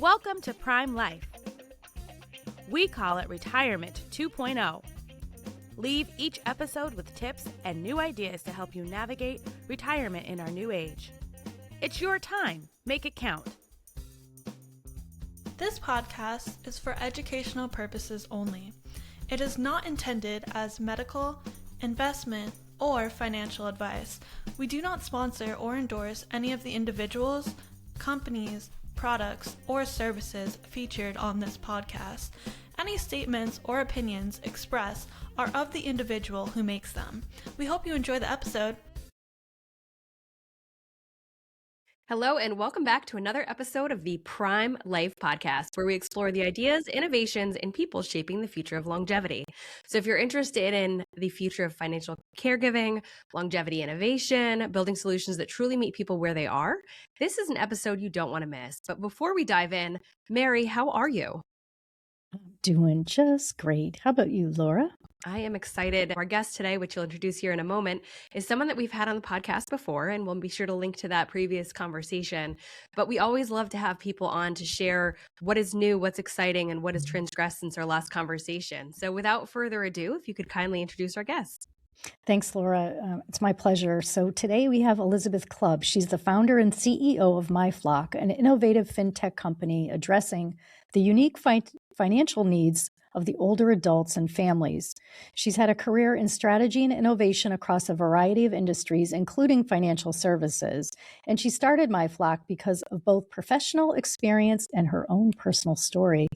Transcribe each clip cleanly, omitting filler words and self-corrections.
Welcome to Prime Life. We call it Retirement 2.0. Leave each episode with tips and new ideas to help you navigate retirement in our new age. It's your time. Make it count. This podcast is for educational purposes only. It is not intended as medical, investment, or financial advice. We do not sponsor or endorse any of the individuals, companies, products, or services featured on this podcast. Any statements or opinions expressed are of the individual who makes them. We hope you enjoy the episode. Hello, and welcome back to another episode of the Prime Life Podcast, where we explore the ideas, innovations, and people shaping the future of longevity. So if you're interested in the future of financial caregiving, longevity innovation, building solutions that truly meet people where they are, this is an episode you don't want to miss. But before we dive in, Mary, how are you? Doing just great. How about you, Laura? I am excited. Our guest today, which you'll introduce here in a moment, is someone that we've had on the podcast before, and we'll be sure to link to that previous conversation. But we always love to have people on to share what is new, what's exciting, and what has transgressed since our last conversation. So without further ado, if you could kindly introduce our guest. Thanks, Laura. It's my pleasure. So today we have Elizabeth Clubb. She's the founder and CEO of MyFlock, an innovative fintech company addressing the unique financial needs of the older adults and families. She's had a career in strategy and innovation across a variety of industries, including financial services. And she started MyFlock because of both professional experience and her own personal story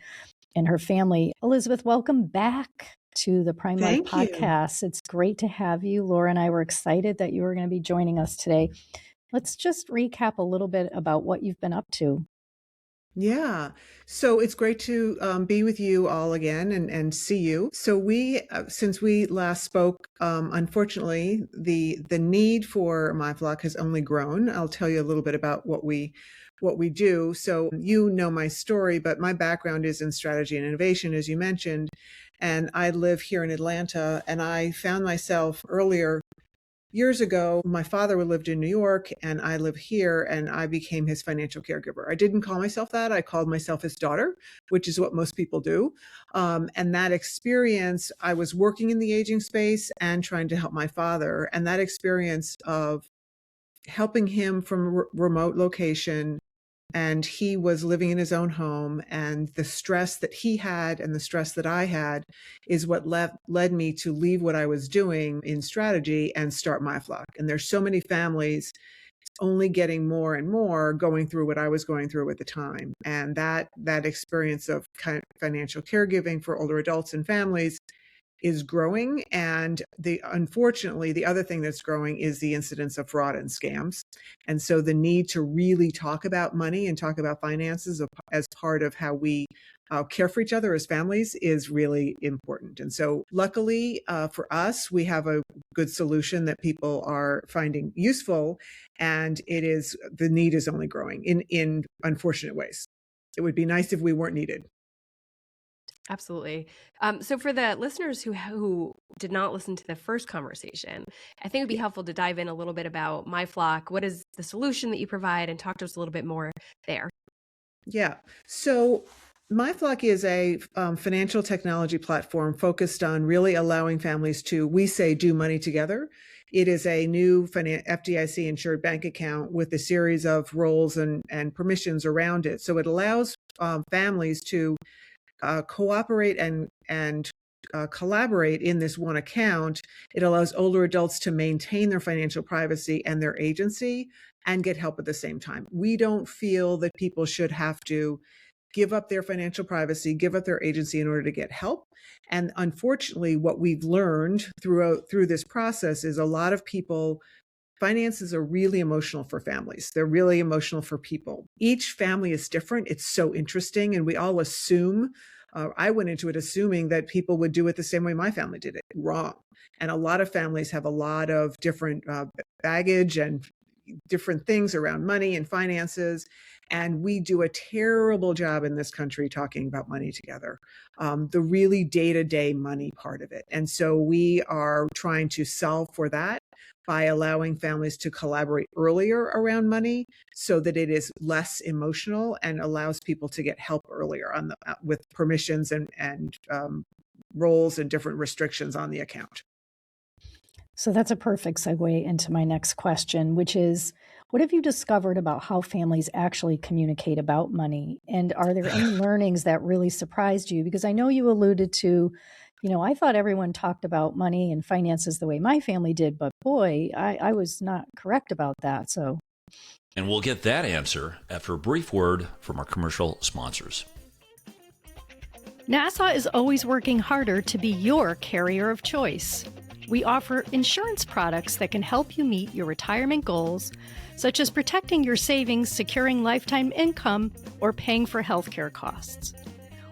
and her family. Elizabeth, welcome back to the Prime Life Podcast. It's great to have you. Laura and I were excited that you were going to be joining us today. Let's just recap a little bit about what you've been up to. Yeah. So it's great to be with you all again and see you. So since we last spoke, unfortunately, the need for MyFlock has only grown. I'll tell you a little bit about what we do. So you know my story, but my background is in strategy and innovation, as you mentioned. And I live here in Atlanta, and I found myself years ago, my father lived in New York and I live here, and I became his financial caregiver. I didn't call myself that. I called myself his daughter, which is what most people do. And that experience, I was working in the aging space and trying to help my father. And that experience of helping him from a remote location, and he was living in his own home, and the stress that he had and the stress that I had is what led me to leave what I was doing in strategy and start MyFlock. And there's so many families only getting more and more going through what I was going through at the time. And that experience of financial caregiving for older adults and families is growing. And unfortunately, the other thing that's growing is the incidence of fraud and scams. And so the need to really talk about money and talk about finances as part of how we care for each other as families is really important. And so luckily for us, we have a good solution that people are finding useful, and the need is only growing in unfortunate ways. It would be nice if we weren't needed. Absolutely. So for the listeners who did not listen to the first conversation, I think it would be helpful to dive in a little bit about MyFlock. What is the solution that you provide, and talk to us a little bit more there. Yeah. So MyFlock is a financial technology platform focused on really allowing families to, we say, do money together. It is a new FDIC insured bank account with a series of roles and permissions around it. So it allows families to cooperate and collaborate in this one account. It allows older adults to maintain their financial privacy and their agency and get help at the same time. We don't feel that people should have to give up their financial privacy, give up their agency in order to get help. And unfortunately, what we've learned through this process is a lot of people, finances are really emotional for families. They're really emotional for people. Each family is different. It's so interesting. And we all assume, I went into it assuming that people would do it the same way my family did it. Wrong. And a lot of families have a lot of different baggage and different things around money and finances. And we do a terrible job in this country talking about money together, the really day-to-day money part of it. And so we are trying to solve for that by allowing families to collaborate earlier around money so that it is less emotional and allows people to get help earlier with permissions and roles and different restrictions on the account. So that's a perfect segue into my next question, which is, what have you discovered about how families actually communicate about money? And are there any learnings that really surprised you? Because I know you alluded to, I thought everyone talked about money and finances the way my family did, but boy, I was not correct about that. So, And we'll get that answer after a brief word from our commercial sponsors. NASA is always working harder to be your carrier of choice. We offer insurance products that can help you meet your retirement goals, such as protecting your savings, securing lifetime income, or paying for healthcare costs.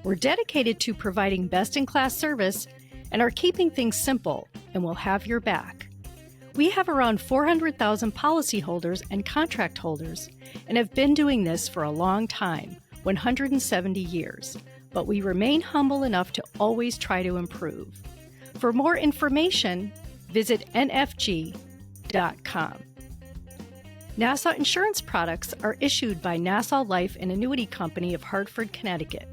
We're dedicated to providing best-in-class service and are keeping things simple, and we'll have your back. We have around 400,000 policyholders and contract holders and have been doing this for a long time, 170 years, but we remain humble enough to always try to improve. For more information, visit nfg.com. Nassau insurance products are issued by Nassau Life and Annuity Company of Hartford, Connecticut,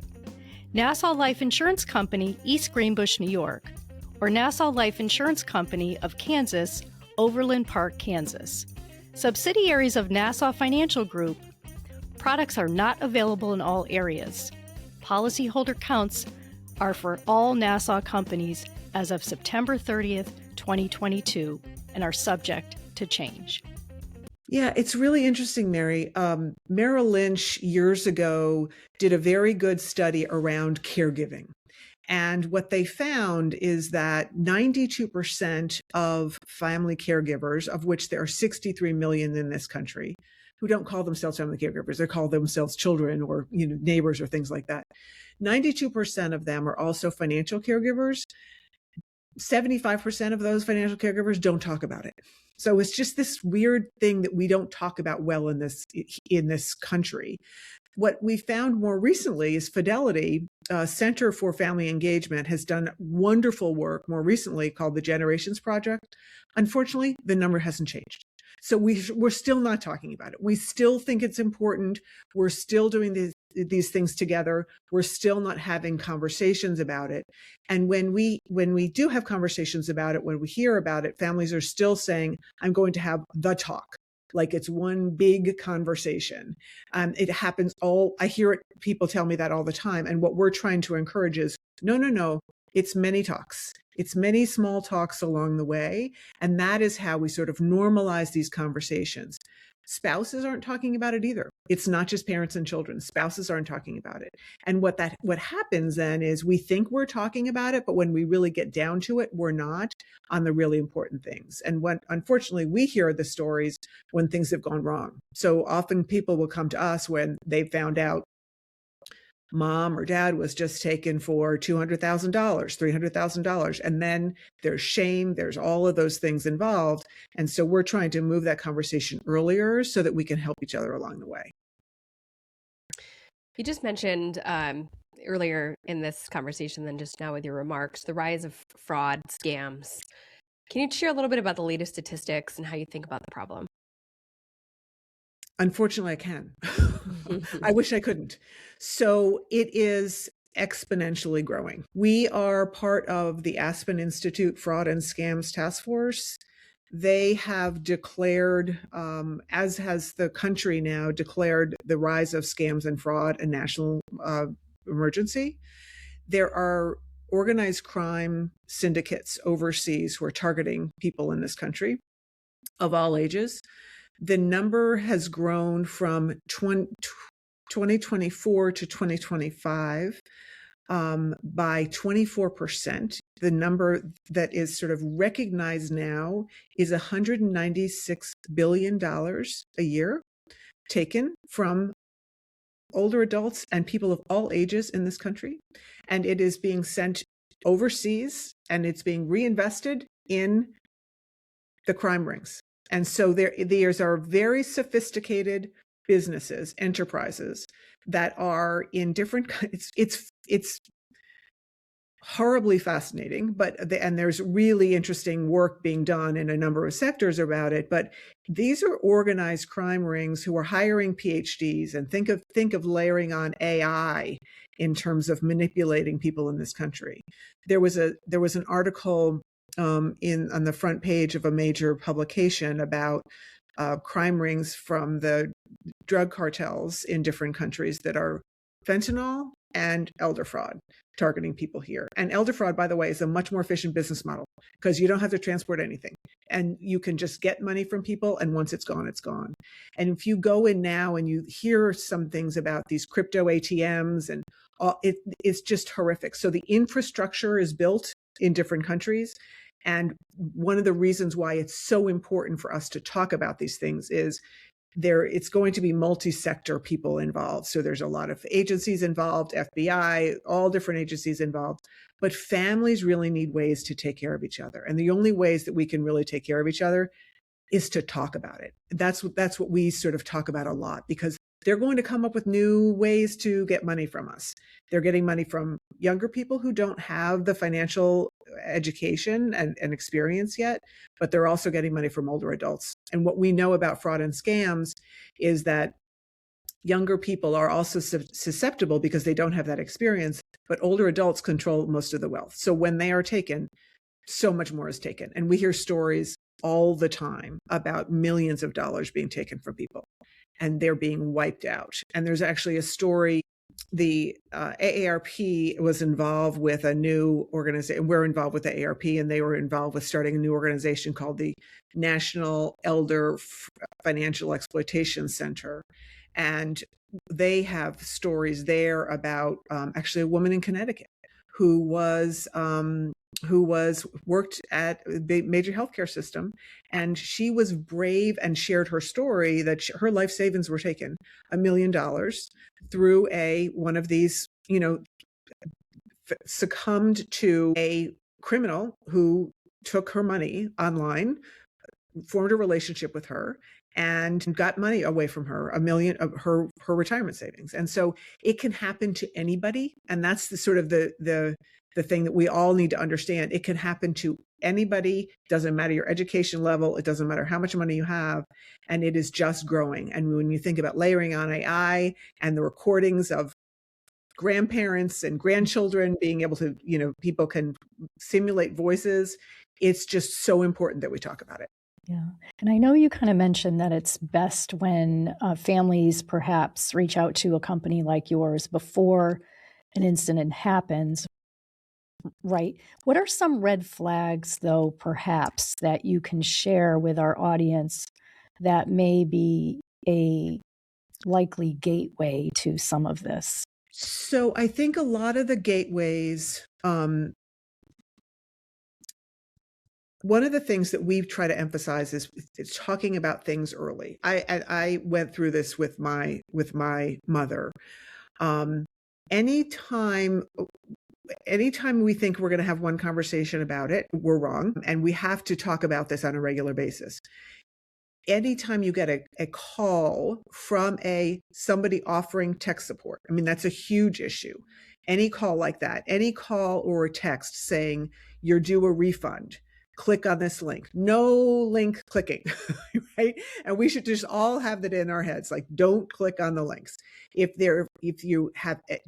Nassau Life Insurance Company, East Greenbush, New York, or Nassau Life Insurance Company of Kansas, Overland Park, Kansas. Subsidiaries of Nassau Financial Group. Products are not available in all areas. Policyholder counts are for all Nassau companies as of September 30th, 2022, and are subject to change. Yeah, it's really interesting, Mary. Merrill Lynch years ago did a very good study around caregiving. And what they found is that 92% of family caregivers, of which there are 63 million in this country, who don't call themselves family caregivers, they call themselves children or neighbors or things like that. 92% of them are also financial caregivers. 75% of those financial caregivers don't talk about it. So it's just this weird thing that we don't talk about well in this country. What we found more recently is Fidelity, Center for Family Engagement, has done wonderful work more recently called the Generations Project. Unfortunately, the number hasn't changed. So we're still not talking about it. We still think it's important. We're still doing these things together. We're still not having conversations about it. And when we do have conversations about it, when we hear about it, families are still saying, I'm going to have the talk. Like it's one big conversation. It happens I hear it, people tell me that all the time. And what we're trying to encourage is, no, it's many talks. It's many small talks along the way. And that is how we sort of normalize these conversations. Spouses aren't talking about it either. It's not just parents and children. Spouses aren't talking about it. And what happens then is we think we're talking about it, but when we really get down to it, we're not on the really important things. And unfortunately, we hear the stories when things have gone wrong. So often people will come to us when they found out mom or dad was just taken for $200,000, $300,000. And then there's shame, there's all of those things involved. And so we're trying to move that conversation earlier so that we can help each other along the way. You just mentioned earlier in this conversation than just now with your remarks, the rise of fraud, scams. Can you share a little bit about the latest statistics and how you think about the problem? Unfortunately, I can. I wish I couldn't. So it is exponentially growing. We are part of the Aspen Institute Fraud and Scams Task Force. They have declared, as has the country now, declared the rise of scams and fraud a national emergency. There are organized crime syndicates overseas who are targeting people in this country of all ages. The number has grown from 2024 to 2025 by 24%. The number that is sort of recognized now is $196 billion a year taken from older adults and people of all ages in this country. And it is being sent overseas and it's being reinvested in the crime rings. And so these are very sophisticated businesses, enterprises that are in different, it's horribly fascinating, and there's really interesting work being done in a number of sectors about it. But these are organized crime rings who are hiring PhDs, and think of layering on AI in terms of manipulating people in this country. There was an article on the front page of a major publication about crime rings from the drug cartels in different countries that are fentanyl and elder fraud targeting people here. And elder fraud, by the way, is a much more efficient business model because you don't have to transport anything and you can just get money from people. And once it's gone, it's gone. And if you go in now and you hear some things about these crypto ATMs and it's just horrific. So the infrastructure is built in different countries. And one of the reasons why it's so important for us to talk about these things is it's going to be multi-sector people involved. So there's a lot of agencies involved, FBI, all different agencies involved. But families really need ways to take care of each other. And the only ways that we can really take care of each other is to talk about it. That's what we sort of talk about a lot, because they're going to come up with new ways to get money from us. They're getting money from younger people who don't have the financial education and experience yet, but they're also getting money from older adults. And what we know about fraud and scams is that younger people are also susceptible because they don't have that experience, but older adults control most of the wealth. So when they are taken, so much more is taken. And we hear stories all the time about millions of dollars being taken from people and they're being wiped out. And there's actually a story. The AARP was involved with a new organization. We're involved with the AARP, and they were involved with starting a new organization called the National Elder Financial Exploitation Center. And they have stories there about actually a woman in Connecticut who worked at the major healthcare system, and she was brave and shared her story that her life savings were taken, $1 million, through one of these, succumbed to a criminal who took her money online, formed a relationship with her, and got money away from her, $1 million of her retirement savings. And so it can happen to anybody, and that's the sort of the thing that we all need to understand. It can happen to anybody. Doesn't matter your education level. It doesn't matter how much money you have. And it is just growing. And when you think about layering on AI and the recordings of grandparents and grandchildren being able to, people can simulate voices, it's just so important that we talk about it. Yeah. And I know you kind of mentioned that it's best when families perhaps reach out to a company like yours before an incident happens. Right. What are some red flags, though, perhaps, that you can share with our audience that may be a likely gateway to some of this? So I think a lot of the gateways, one of the things that we try to emphasize is talking about things early. I went through this with my mother. Anytime we think we're going to have one conversation about it, we're wrong. And we have to talk about this on a regular basis. Anytime you get a call from somebody offering tech support, I mean, that's a huge issue. Any call like that, any call or a text saying you're due a refund, click on this link. No link clicking, right? And we should just all have that in our heads. Like, don't click on the links. If you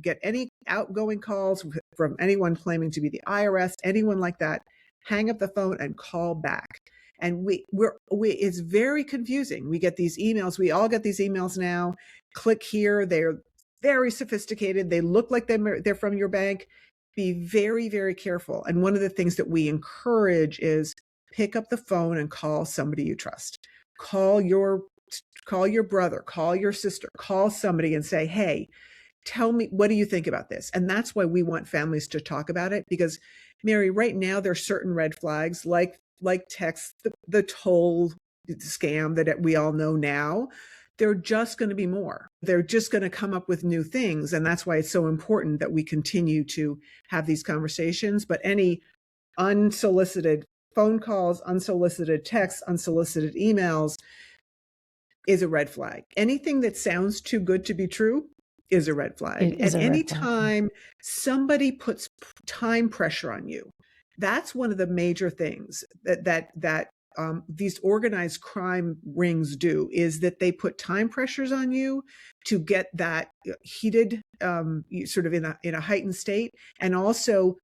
get any outgoing calls from anyone claiming to be the IRS, anyone like that, hang up the phone and call back. And it's very confusing. We get these emails. We all get these emails now. Click here. They're very sophisticated. They look like they're from your bank. Be very, very careful. And one of the things that we encourage is pick up the phone and call somebody you trust. Call your brother, call your sister, call somebody and say, hey, tell me, what do you think about this? And that's why we want families to talk about it, because Mary, right now there are certain red flags like text, the toll scam that we all know now. They're just going to be more. They're just going to come up with new things. And that's why it's so important that we continue to have these conversations. But any unsolicited phone calls, unsolicited texts, unsolicited emails is a red flag. Anything that sounds too good to be true is a red flag. It is And a red flag. anytime somebody puts time pressure on you, that's one of the major things that these organized crime rings do, is that they put time pressures on you to get that heated, sort of in a heightened state, and also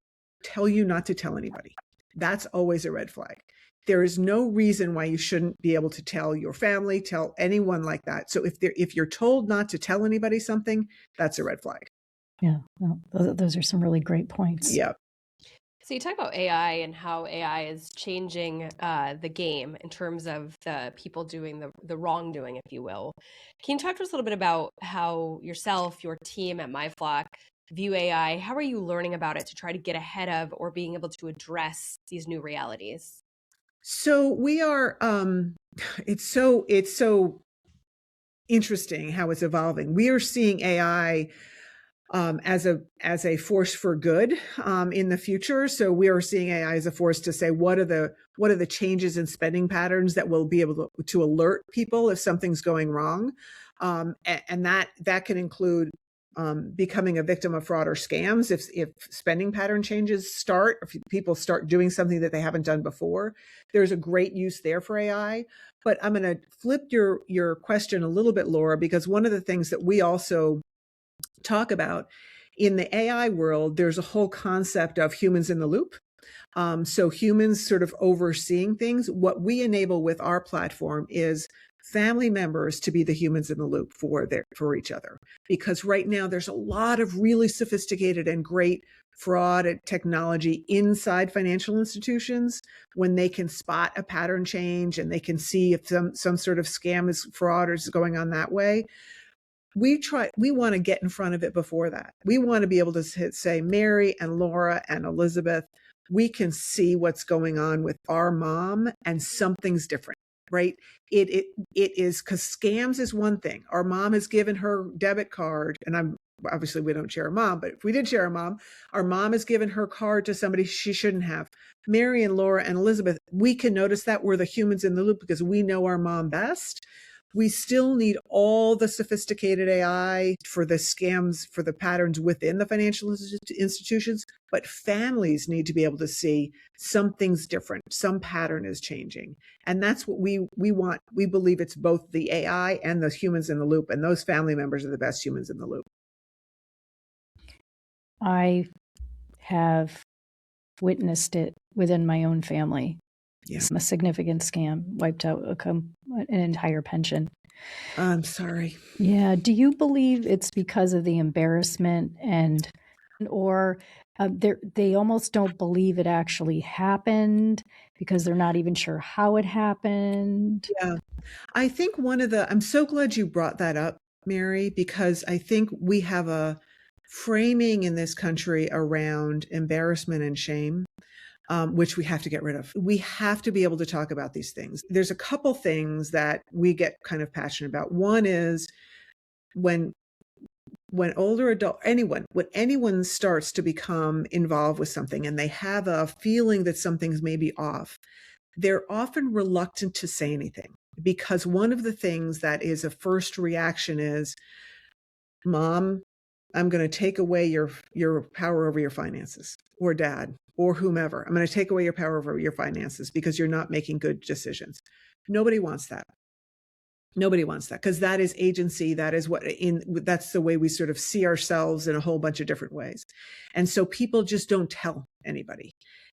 tell you not to tell anybody. That's always a red flag. There is no reason why you shouldn't be able to tell your family, tell anyone like that. So if you're told not to tell anybody something, that's a red flag. Yeah, well, those are some really great points. Yeah. So you talk about AI and how AI is changing the game in terms of the people doing the wrongdoing, if you will. Can you talk to us a little bit about how yourself, your team at MyFlock view AI? How are you learning about it to try to get ahead of or being able to address these new realities? So we are, it's so interesting how it's evolving. We are seeing AI as a force for good in the future. So we are seeing AI as a force to say, what are the changes in spending patterns that will be able to alert people if something's going wrong, and that can include becoming a victim of fraud or scams if spending pattern changes start, if people start doing something that they haven't done before. There's a great use there for AI. But I'm going to flip your question a little bit, Laura, because one of the things that we also talk about in the AI world, there's a whole concept of humans in the loop. So humans sort of overseeing things. What we enable with our platform is family members to be the humans in the loop for each other. Because right now there's a lot of really sophisticated and great fraud and technology inside financial institutions, when they can spot a pattern change and they can see if some sort of scam is fraud or is going on that way. We want to get in front of it before that. We want to be able to say, Mary and Laura and Elizabeth, we can see what's going on with our mom and something's different, right? It is, because scams is one thing. Our mom has given her debit card, and obviously we don't share a mom, but if we did share a mom, our mom has given her card to somebody she shouldn't have. Mary and Laura and Elizabeth, we can notice that. We're the humans in the loop because we know our mom best. We still need all the sophisticated AI for the scams, for the patterns within the financial institutions, but families need to be able to see something's different, some pattern is changing. And that's what we want. We believe it's both the AI and the humans in the loop, and those family members are the best humans in the loop. I have witnessed it within my own family. Yeah. A significant scam wiped out an entire pension. I'm sorry. Yeah. Do you believe it's because of the embarrassment or they almost don't believe it actually happened because they're not even sure how it happened? Yeah. I think I'm so glad you brought that up, Mary, because I think we have a framing in this country around embarrassment and shame, which we have to get rid of. We have to be able to talk about these things. There's a couple things that we get kind of passionate about. One is when older adult, when anyone starts to become involved with something and they have a feeling that something's maybe off, they're often reluctant to say anything, because one of the things that is a first reaction is, Mom, I'm going to take away your power over your finances, or Dad, or whomever. I'm going to take away your power over your finances because you're not making good decisions. Nobody wants that. Nobody wants that, because that is agency. That is that's the way we sort of see ourselves in a whole bunch of different ways. And so people just don't tell anybody.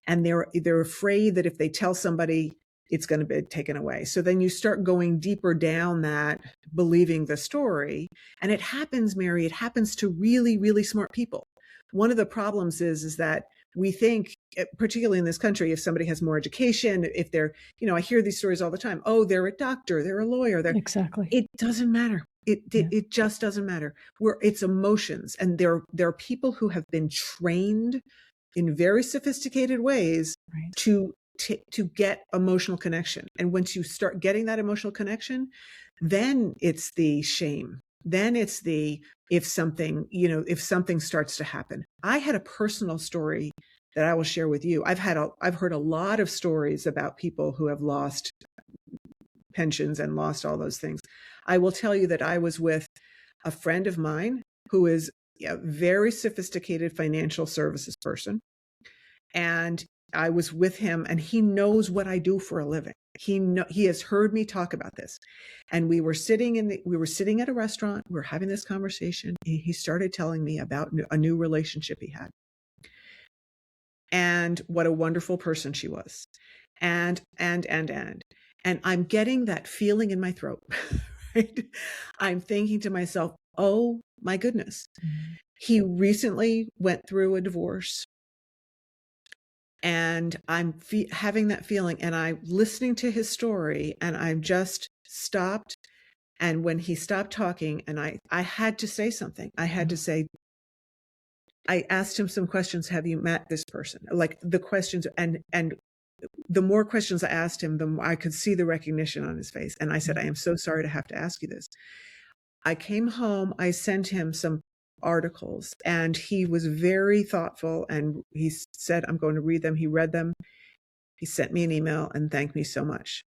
And they're afraid that if they tell somebody, it's going to be taken away. So then you start going deeper down that, believing the story. And it happens, Mary, it happens to really, really smart people. One of the problems is that we think, particularly in this country, if somebody has more education, if they're, I hear these stories all the time. Oh, they're a doctor, they're a lawyer. Exactly. It doesn't matter. It just doesn't matter. It's emotions. And there are people who have been trained in very sophisticated ways, right, to get emotional connection. And once you start getting that emotional connection, then it's the shame. Then it's if something starts to happen. I had a personal story that I will share with you. I've heard a lot of stories about people who have lost pensions and lost all those things. I will tell you that I was with a friend of mine who is a very sophisticated financial services person. And I was with him, and he knows what I do for a living. He has heard me talk about this. And we were sitting at a restaurant, we were having this conversation. He started telling me about a new relationship he had, and what a wonderful person she was. And I'm getting that feeling in my throat, right? I'm thinking to myself, oh my goodness. He recently went through a divorce, and I'm having that feeling, and I'm listening to his story, and I just stopped. And when he stopped talking, and I had to say something, I had to say, I asked him some questions. Have you met this person? Like the questions, and the more questions I asked him, the more I could see the recognition on his face. And I said, I am so sorry to have to ask you this. I came home, I sent him some articles, and he was very thoughtful, and he said, I'm going to read them. He read them. He sent me an email and thanked me so much.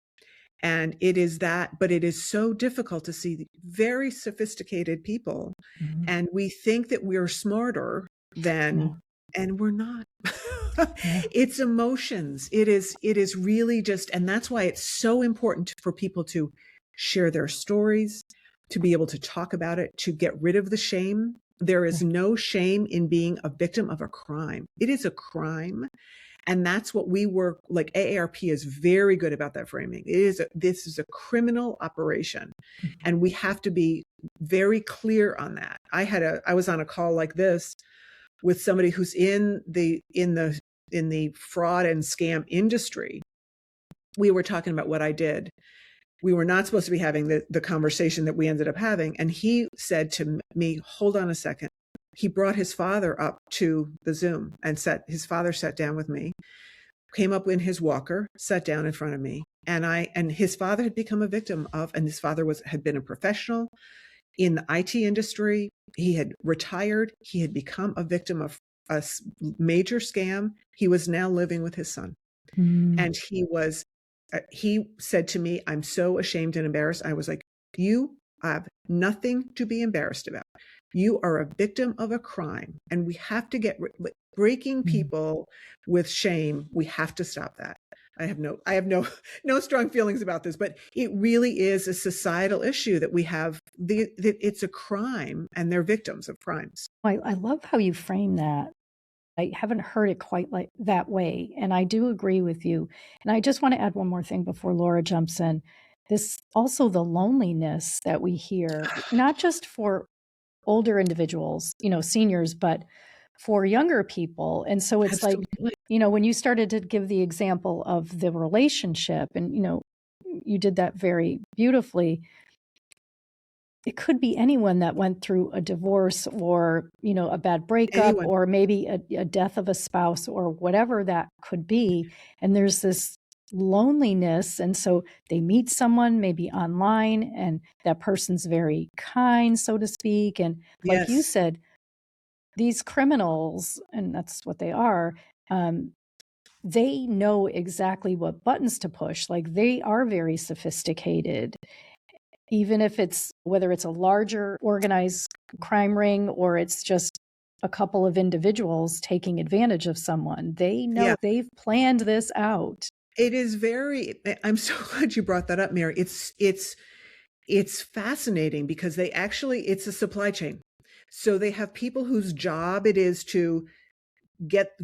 And it is that, but it is so difficult to see very sophisticated people, and we think that we're smarter than, and we're not. It's emotions. It is really just, and that's why it's so important for people to share their stories, to be able to talk about it, to get rid of the shame. There is no shame in being a victim of a crime. It is a crime. And that's what we work, like AARP is very good about that framing. This is a criminal operation, and we have to be very clear on that. I was on a call like this with somebody who's in the fraud and scam industry. We were talking about what I did. We were not supposed to be having the conversation that we ended up having. And he said to me, hold on a second. He brought his father up to the Zoom, and his father sat down with me, came up in his walker, sat down in front of me. And his father had become a victim of, and his father had been a professional in the IT industry. He had retired. He had become a victim of a major scam. He was now living with his son. And he said to me, I'm so ashamed and embarrassed. I was like, you have nothing to be embarrassed about. You are a victim of a crime, and we have to get breaking people with shame. We have to stop that. I have no strong feelings about this, but it really is a societal issue that we have. It's a crime, and they're victims of crimes. I love how you frame that. I haven't heard it quite like that way, and I do agree with you. And I just want to add one more thing before Laura jumps in. This also the loneliness that we hear, not just for older individuals, seniors, but for younger people. And so it's Absolutely. like, when you started to give the example of the relationship, and, you did that very beautifully. It could be anyone that went through a divorce or, a bad breakup, Anyone. or maybe a death of a spouse or whatever that could be. And there's this loneliness. And so they meet someone maybe online, and that person's very kind, so to speak. And like you Yes. said, these criminals, and that's what they are, they know exactly what buttons to push. Like they are very sophisticated. Even if whether it's a larger organized crime ring or it's just a couple of individuals taking advantage of someone, they know they've planned this out. It is I'm so glad you brought that up, Mary. It's fascinating because it's a supply chain. So they have people whose job it is to get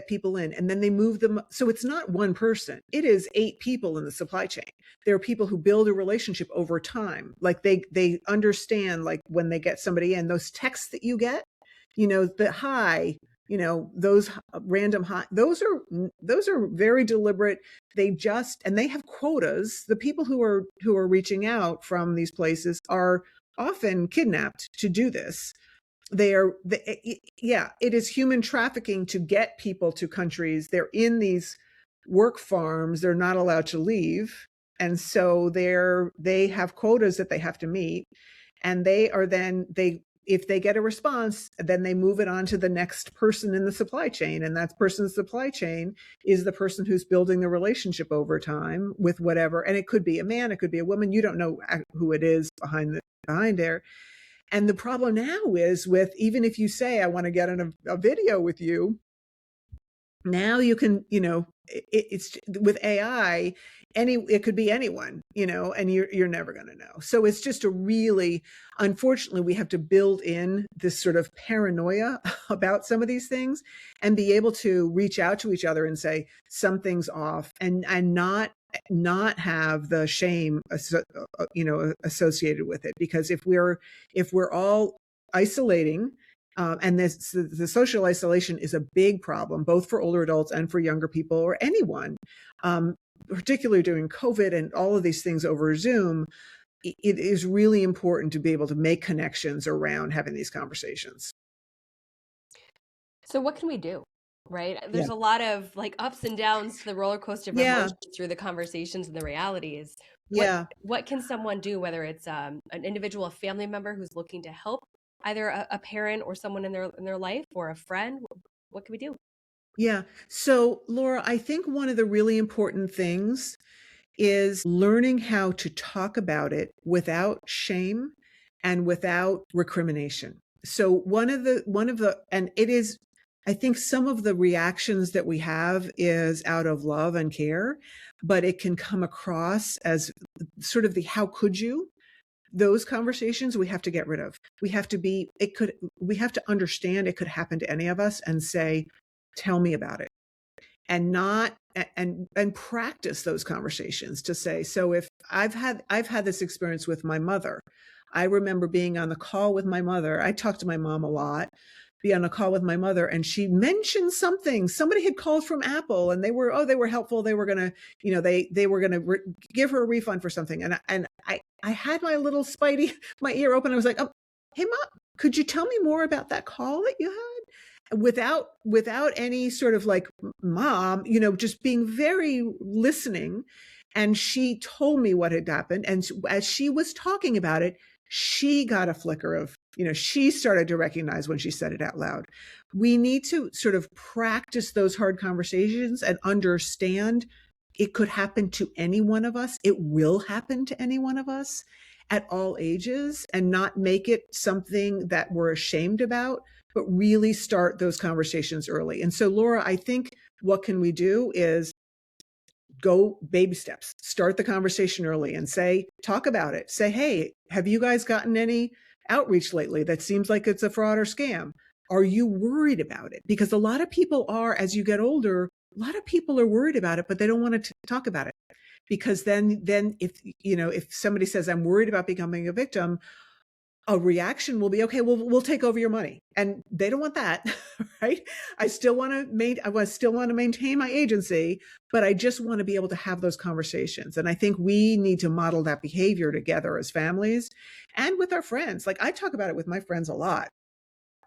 people in, and then they move them. So it's not one person. It is 8 people in the supply chain. There are people who build a relationship over time. Like they understand, like when they get somebody in, those texts that you get, the hi, those random hi, those are very deliberate. And they have quotas. The people who are reaching out from these places are often kidnapped to do this. It is human trafficking to get people to countries. They're in these work farms. They're not allowed to leave. And so they have quotas that they have to meet. And they if they get a response, then they move it on to the next person in the supply chain. And that person's supply chain is the person who's building the relationship over time with whatever. And it could be a man, it could be a woman. You don't know who it is behind there. And the problem now is with, even if you say, I want to get in a video with you, now you can, it's with AI, it could be anyone, and you're never going to know. So it's just unfortunately, we have to build in this sort of paranoia about some of these things and be able to reach out to each other and say something's off, and not have the shame, associated with it. Because if we're all isolating, and the social isolation is a big problem, both for older adults and for younger people or anyone, particularly during COVID and all of these things over Zoom. It is really important to be able to make connections around having these conversations. So what can we do? Right? There's a lot of ups and downs to the roller coaster of emotions through the conversations and the realities. What can someone do, whether it's an individual, a family member who's looking to help either a parent or someone in their life, or a friend? What can we do? Yeah. So, Laura, I think one of the really important things is learning how to talk about it without shame and without recrimination. So and it is, I think some of the reactions that we have is out of love and care, but it can come across as sort of the, how could you? Those conversations we have to get rid of. We have to understand it could happen to any of us and say, tell me about it. And practice those conversations to say, so if I've had this experience with my mother. I remember being on the call with my mother. I talked to my mom a lot, be on a call with my mother, and she mentioned something. Somebody had called from Apple and they were helpful. They were going to, they were going to give her a refund for something. And I had my little spidey, my ear open. I was like, oh, hey, Mom, could you tell me more about that call that you had? Without any sort of Mom, just being very listening. And she told me what had happened. And as she was talking about it, she got a flicker of, she started to recognize when she said it out loud. We need to sort of practice those hard conversations and understand it could happen to any one of us. It will happen to any one of us at all ages, and not make it something that we're ashamed about, but really start those conversations early. And so, Laura, I think what can we do is go baby steps, start the conversation early and talk about it. Say, hey, have you guys gotten any outreach lately that seems like it's a fraud or scam? Are you worried about it? Because a lot of people are, as you get older, a lot of people are worried about it, but they don't want to talk about it. Because then if somebody says, I'm worried about becoming a victim, a reaction will be, okay, well, we'll take over your money. And they don't want that, right? I still want to maintain my agency, but I just want to be able to have those conversations. And I think we need to model that behavior together as families and with our friends. I talk about it with my friends a lot,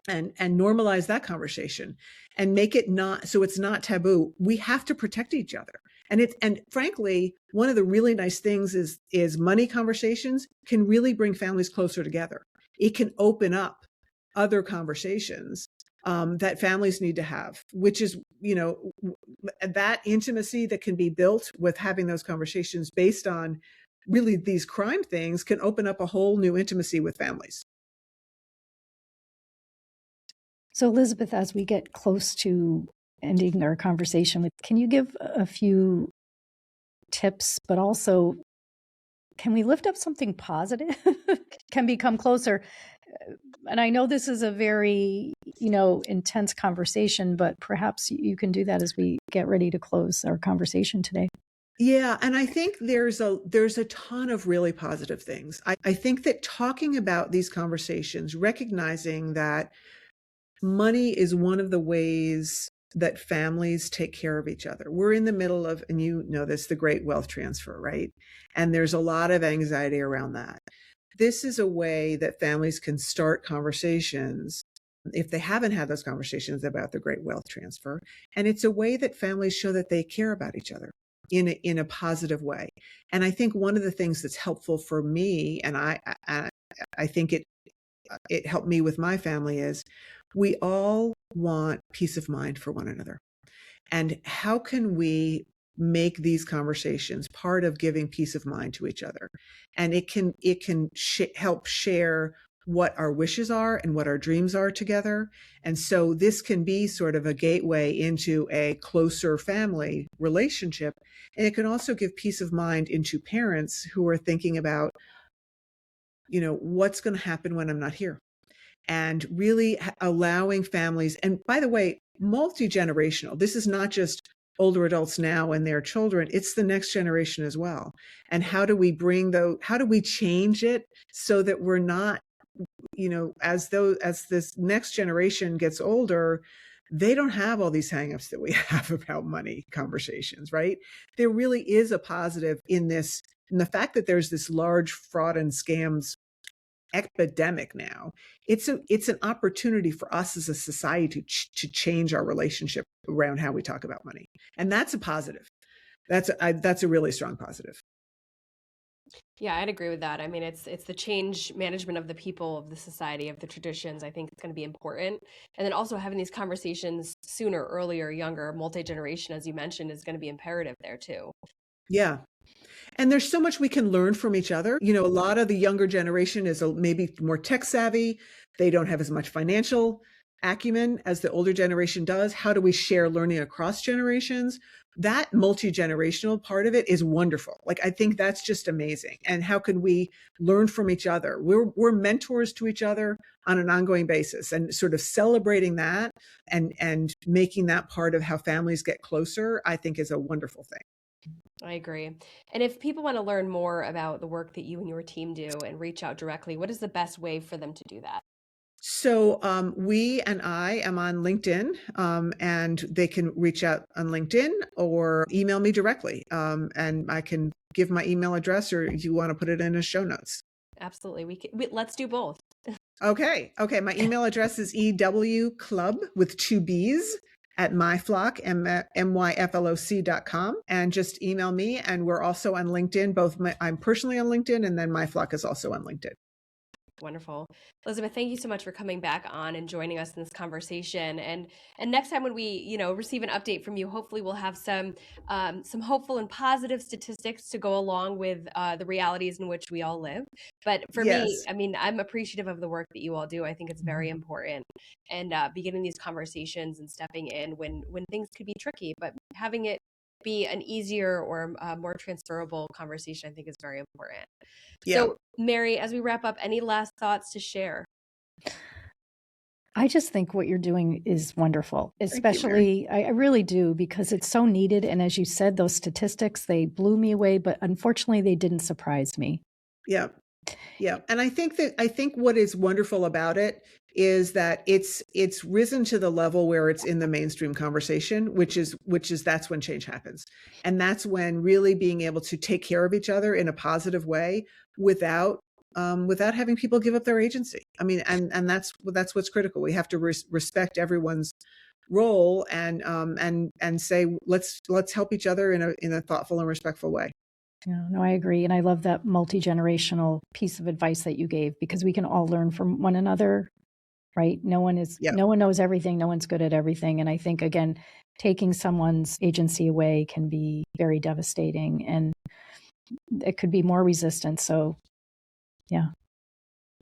and normalize that conversation and make it so it's not taboo. We have to protect each other. And frankly, one of the really nice things is money conversations can really bring families closer together. It can open up other conversations that families need to have, which is, that intimacy that can be built with having those conversations based on really these crime things can open up a whole new intimacy with families. So Elizabeth, as we get close to ending our conversation, can you give a few tips, but also can we lift up something positive? Can become closer? And I know this is a very, intense conversation, but perhaps you can do that as we get ready to close our conversation today. Yeah. And I think there's a ton of really positive things. I think that talking about these conversations, recognizing that money is one of the ways that families take care of each other. We're in the middle of, and the great wealth transfer, right? And there's a lot of anxiety around that. This is a way that families can start conversations if they haven't had those conversations about the great wealth transfer. And it's a way that families show that they care about each other in a positive way. And I think one of the things that's helpful for me, and I think it helped me with my family is we all want peace of mind for one another. And how can we make these conversations part of giving peace of mind to each other? And it can help share what our wishes are and what our dreams are together. And so this can be sort of a gateway into a closer family relationship. And it can also give peace of mind into parents who are thinking about, what's going to happen when I'm not here? And really allowing families, and by the way, multi-generational. This is not just older adults now and their children, it's the next generation as well. And how do we change it so that we're not, as this next generation gets older, they don't have all these hangups that we have about money conversations, right? There really is a positive in the fact that there's this large fraud and scams epidemic now. It's an opportunity for us as a society to change our relationship around how we talk about money. And that's a positive. That's a really strong positive. Yeah, I'd agree with that. I mean, it's the change management of the people, of the society, of the traditions. I think it's going to be important. And then also having these conversations sooner, earlier, younger, multi-generation, as you mentioned, is going to be imperative there too. Yeah. And there's so much we can learn from each other. A lot of the younger generation is maybe more tech savvy. They don't have as much financial acumen as the older generation does. How do we share learning across generations? That multi-generational part of it is wonderful. Like, I think that's just amazing. And how can we learn from each other? We're mentors to each other on an ongoing basis, and sort of celebrating that and making that part of how families get closer, I think is a wonderful thing. I agree. And if people want to learn more about the work that you and your team do and reach out directly, what is the best way for them to do that? So I am on LinkedIn, and they can reach out on LinkedIn or email me directly. And I can give my email address, or if you want to put it in the show notes. Absolutely. Let's do both. Okay. My email address is ewclubb with 2 B's at MyFlock, myfloc.com, and just email me. And we're also on LinkedIn. I'm personally on LinkedIn, and then MyFlock is also on LinkedIn. Wonderful. Elizabeth, thank you so much for coming back on and joining us in this conversation. And next time when we, receive an update from you, hopefully we'll have some hopeful and positive statistics to go along with the realities in which we all live. But for me, I mean, I'm appreciative of the work that you all do. I think it's very important. And beginning these conversations and stepping in when things could be tricky, but having it be an easier or more transferable conversation, I think is very important. Yeah. So, Mary, as we wrap up, any last thoughts to share? I just think what you're doing is wonderful, especially I really do, because it's so needed. And as you said, those statistics, they blew me away, but unfortunately they didn't surprise me. Yeah. And I think what is wonderful about it is that it's risen to the level where it's in the mainstream conversation, which is that's when change happens. And that's when really being able to take care of each other in a positive way without having people give up their agency. I mean, and that's what's critical. We have to respect everyone's role and say, let's help each other in a thoughtful and respectful way. No, I agree. And I love that multi-generational piece of advice that you gave, because we can all learn from one another, right? No one knows everything. No one's good at everything. And I think, again, taking someone's agency away can be very devastating, and it could be more resistance. So, yeah.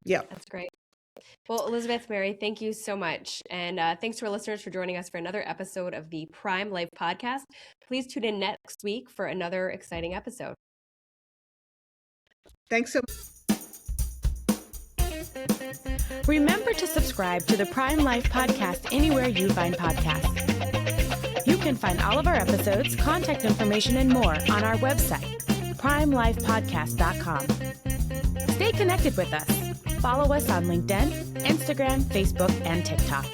That's great. Well, Elizabeth, Mary, thank you so much. And thanks to our listeners for joining us for another episode of the Prime Life Podcast. Please tune in next week for another exciting episode. Thanks so much. Remember to subscribe to the Prime Life Podcast anywhere you find podcasts. You can find all of our episodes, contact information, and more on our website, primelifepodcast.com. Stay connected with us. Follow us on LinkedIn, Instagram, Facebook, and TikTok.